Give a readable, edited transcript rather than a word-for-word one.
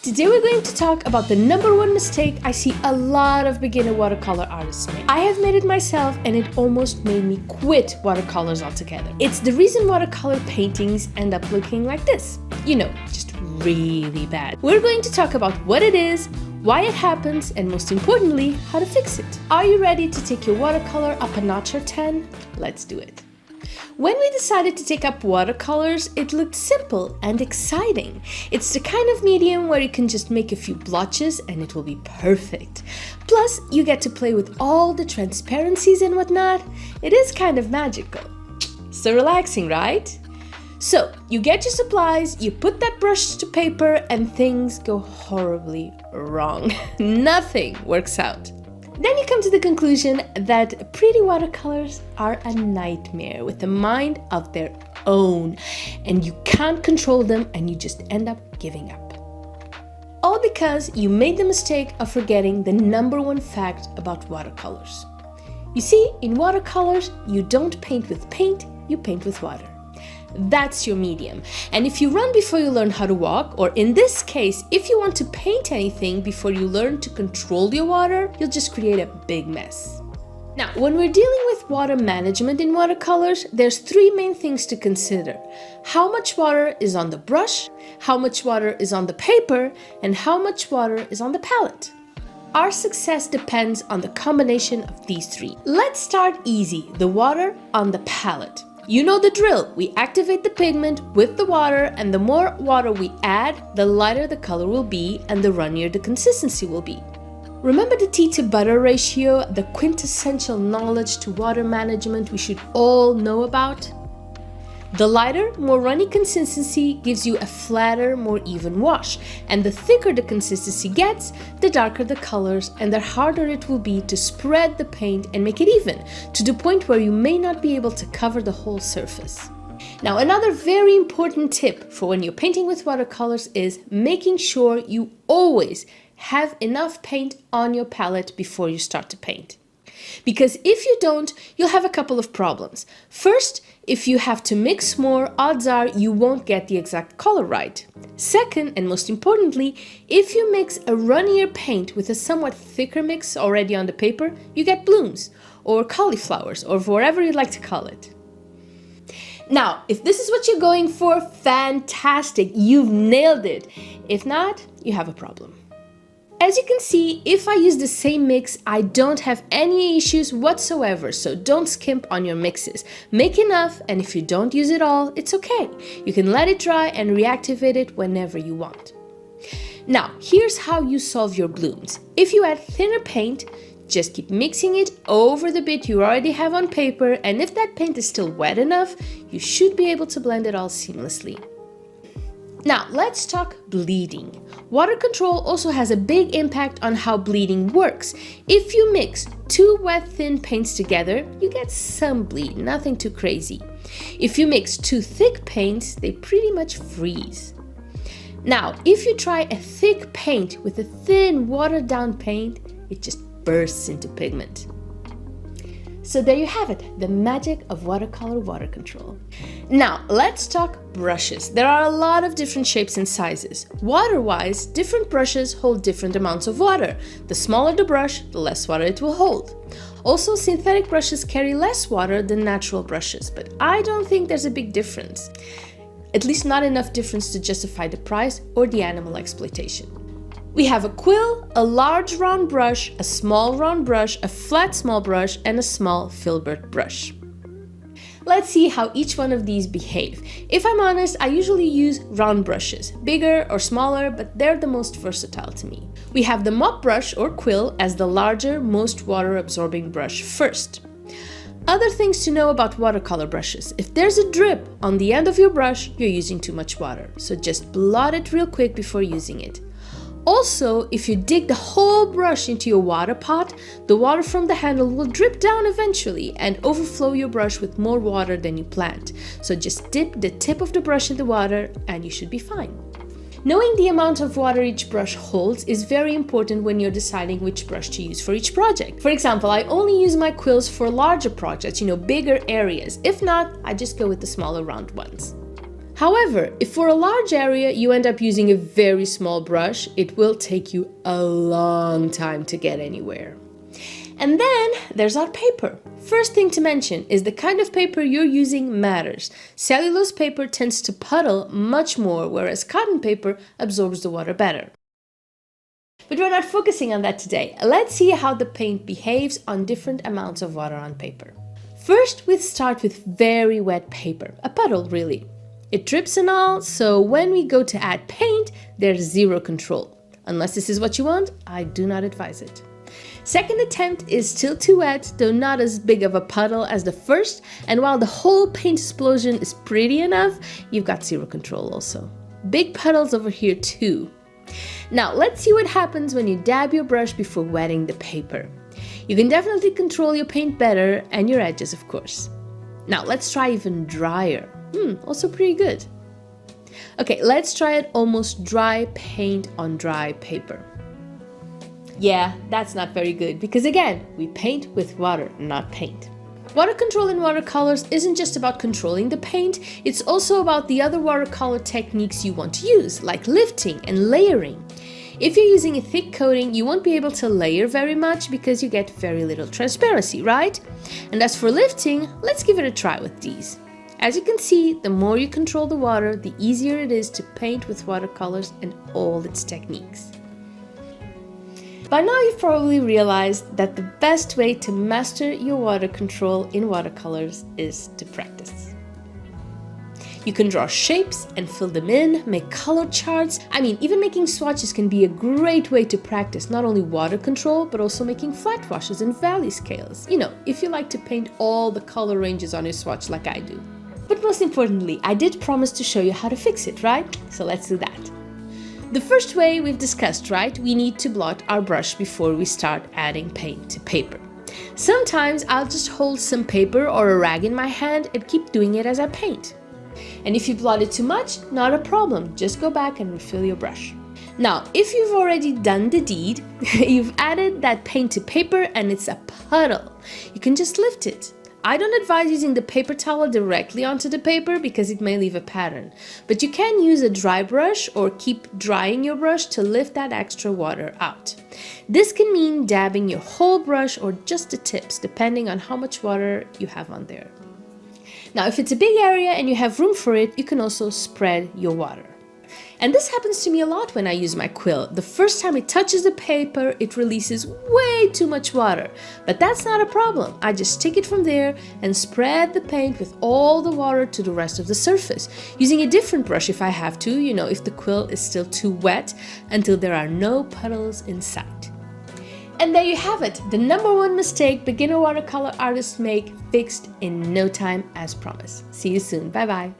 Today we're going to talk about the #1 mistake I see a lot of beginner watercolor artists make. I have made it myself and it almost made me quit watercolors altogether. It's the reason watercolor paintings end up looking like this. You know, just really bad. We're going to talk about what it is, why it happens, and most importantly, how to fix it. Are you ready to take your watercolor up a notch or 10? Let's do it. When we decided to take up watercolors, it looked simple and exciting. It's the kind of medium where you can just make a few blotches and it will be perfect. Plus, you get to play with all the transparencies and whatnot. It is kind of magical. So relaxing, right? So, you get your supplies, you put that brush to paper, and things go horribly wrong. Nothing works out. Then you come to the conclusion that pretty watercolors are a nightmare with a mind of their own, and you can't control them and you just end up giving up. All because you made the mistake of forgetting the #1 fact about watercolors. You see, in watercolors, you don't paint with paint, you paint with water. That's your medium. And if you run before you learn how to walk, or in this case, if you want to paint anything before you learn to control your water, you'll just create a big mess. Now, when we're dealing with water management in watercolors, there's 3 main things to consider. How much water is on the brush, how much water is on the paper, and how much water is on the palette. Our success depends on the combination of these 3. Let's start easy, the water on the palette. You know the drill. We activate the pigment with the water, and the more water we add, the lighter the color will be and the runnier the consistency will be. Remember the tea to butter ratio, the quintessential knowledge to water management we should all know about? The lighter, more runny consistency gives you a flatter, more even wash, and the thicker the consistency gets, the darker the colors and the harder it will be to spread the paint and make it even, to the point where you may not be able to cover the whole surface. Now, another very important tip for when you're painting with watercolors is making sure you always have enough paint on your palette before you start to paint. Because if you don't, you'll have a couple of problems. First, if you have to mix more, odds are you won't get the exact color right. Second, and most importantly, if you mix a runnier paint with a somewhat thicker mix already on the paper, you get blooms, or cauliflowers, or whatever you'd like to call it. Now, if this is what you're going for, fantastic, you've nailed it. If not, you have a problem. As you can see, if I use the same mix, I don't have any issues whatsoever, so don't skimp on your mixes. Make enough, and if you don't use it all, it's okay. You can let it dry and reactivate it whenever you want. Now, here's how you solve your blooms. If you add thinner paint, just keep mixing it over the bit you already have on paper, and if that paint is still wet enough, you should be able to blend it all seamlessly. Now, let's talk bleeding. Water control also has a big impact on how bleeding works. If you mix 2 wet thin paints together, you get some bleed, nothing too crazy. If you mix 2 thick paints, they pretty much freeze. Now, if you try a thick paint with a thin watered down paint, it just bursts into pigment. So there you have it, the magic of watercolor water control. Now, let's talk brushes. There are a lot of different shapes and sizes. Water-wise, different brushes hold different amounts of water. The smaller the brush, the less water it will hold. Also, synthetic brushes carry less water than natural brushes, but I don't think there's a big difference. At least not enough difference to justify the price or the animal exploitation. We have a quill, a large round brush, a small round brush, a flat small brush, and a small filbert brush. Let's see how each one of these behave. If I'm honest, I usually use round brushes, bigger or smaller, but they're the most versatile to me. We have the mop brush or quill as the larger, most water-absorbing brush first. Other things to know about watercolor brushes. If there's a drip on the end of your brush, you're using too much water, so just blot it real quick before using it. Also, if you dig the whole brush into your water pot, the water from the handle will drip down eventually and overflow your brush with more water than you planned. So just dip the tip of the brush in the water and you should be fine. Knowing the amount of water each brush holds is very important when you're deciding which brush to use for each project. For example, I only use my quills for larger projects, bigger areas. If not, I just go with the smaller round ones. However, if for a large area you end up using a very small brush, it will take you a long time to get anywhere. And then there's our paper. First thing to mention is the kind of paper you're using matters. Cellulose paper tends to puddle much more, whereas cotton paper absorbs the water better. But we're not focusing on that today. Let's see how the paint behaves on different amounts of water on paper. First, we start with very wet paper, a puddle really. It drips and all, so when we go to add paint, there's zero control. Unless this is what you want, I do not advise it. Second attempt is still too wet, though not as big of a puddle as the first, and while the whole paint explosion is pretty enough, you've got zero control also. Big puddles over here too. Now let's see what happens when you dab your brush before wetting the paper. You can definitely control your paint better and your edges, of course. Now let's try even drier. Also pretty good. Okay, let's try it almost dry paint on dry paper. Yeah, that's not very good because again, we paint with water, not paint. Water control in watercolors isn't just about controlling the paint, it's also about the other watercolor techniques you want to use, like lifting and layering. If you're using a thick coating, you won't be able to layer very much because you get very little transparency, right? And as for lifting, let's give it a try with these. As you can see, the more you control the water, the easier it is to paint with watercolors and all its techniques. By now you've probably realized that the best way to master your water control in watercolors is to practice. You can draw shapes and fill them in, make color charts. Even making swatches can be a great way to practice not only water control, but also making flat washes and valley scales. If you like to paint all the color ranges on your swatch like I do. But most importantly, I did promise to show you how to fix it, right? So let's do that. The first way we've discussed, right? We need to blot our brush before we start adding paint to paper. Sometimes I'll just hold some paper or a rag in my hand and keep doing it as I paint. And if you blot it too much, not a problem. Just go back and refill your brush. Now, if you've already done the deed, you've added that paint to paper and it's a puddle. You can just lift it. I don't advise using the paper towel directly onto the paper because it may leave a pattern, but you can use a dry brush or keep drying your brush to lift that extra water out. This can mean dabbing your whole brush or just the tips, depending on how much water you have on there. Now, if it's a big area and you have room for it, you can also spread your water. And this happens to me a lot when I use my quill. The first time it touches the paper, it releases way too much water. But that's not a problem. I just take it from there and spread the paint with all the water to the rest of the surface, using a different brush if I have to, if the quill is still too wet, until there are no puddles in sight. And there you have it, the #1 mistake beginner watercolor artists make, fixed in no time as promised. See you soon. Bye bye.